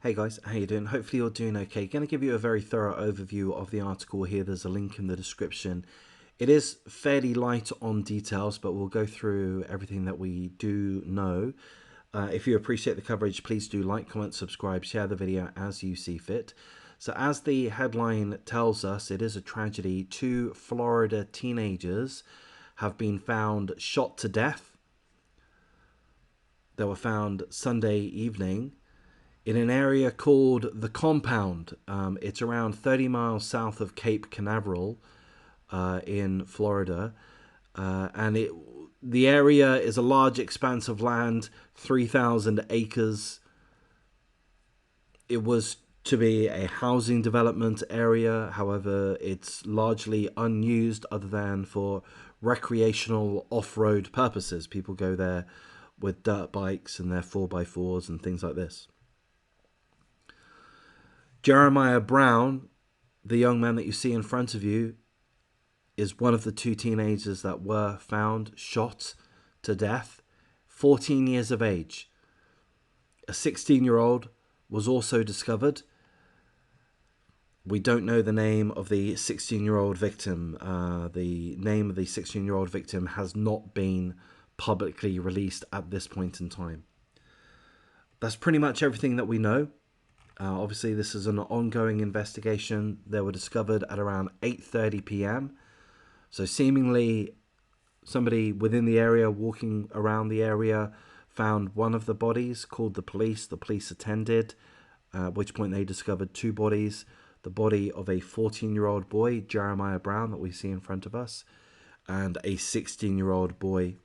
Hey guys, how you doing? Hopefully you're doing okay. Going to give you a very thorough overview of the article here. There's a link in the description. It is fairly light on details, but we'll go through everything that we do know. If you appreciate the coverage, please do like, comment, subscribe, share the video as you see fit. So as the headline tells us, it is a tragedy. Two Florida teenagers have been found shot to death. They were found Sunday evening in an area called the Compound. It's around 30 miles south of Cape Canaveral in Florida. The area is a large expanse of land, 3,000 acres. It was to be a housing development area. However, it's largely unused other than for recreational off-road purposes. People go there with dirt bikes and their 4x4s and things like this. Jeremiah Brown, the young man that you see in front of you, is one of the two teenagers that were found shot to death, 14 years of age. A 16-year-old was also discovered. We don't know the name of the 16-year-old victim. The name of the 16-year-old victim has not been publicly released at this point in time. That's pretty much everything that we know. Obviously, this is an ongoing investigation. They were discovered at around 8:30 p.m. So seemingly somebody within the area, walking around the area, found one of the bodies, called the police. The police attended, at which point they discovered two bodies. The body of a 14-year-old boy, Jeremiah Brown, that we see in front of us, and a 16-year-old boy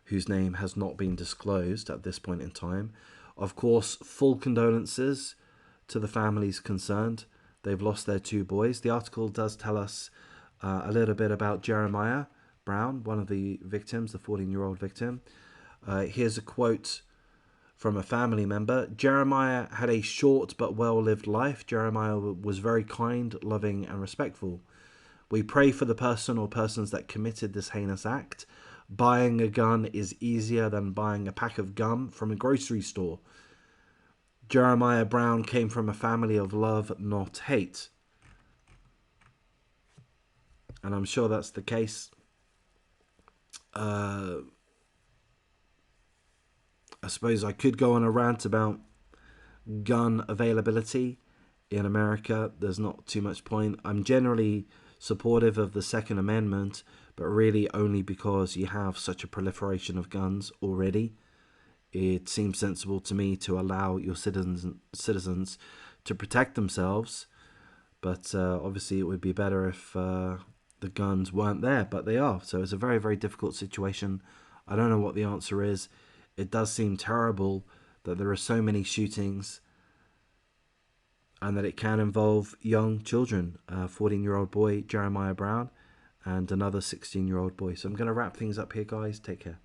whose name has not been disclosed at this point in time. Of course, full condolences to the families concerned. They've lost their two boys. The article does tell us a little bit about Jeremiah Brown, one of the victims, the 14-year-old victim. Here's a quote from a family member. Jeremiah had a short but well-lived life. Jeremiah was very kind, loving, and respectful. We pray for the person or persons that committed this heinous act. Buying a gun is easier than buying a pack of gum from a grocery store. Jeremiah Brown came from a family of love, not hate. And I'm sure that's the case. I suppose I could go on a rant about gun availability in America. There's not too much point. I'm generally supportive of the Second Amendment, but really only because you have such a proliferation of guns already. It seems sensible to me to allow your citizens to protect themselves, but obviously it would be better if the guns weren't there, but they are. So it's a very, very difficult situation. I don't know what the answer is. It does seem terrible that there are so many shootings and that it can involve young children. A 14-year-old boy, Jeremiah Brown, and another 16-year-old boy. So I'm going to wrap things up here, guys. Take care.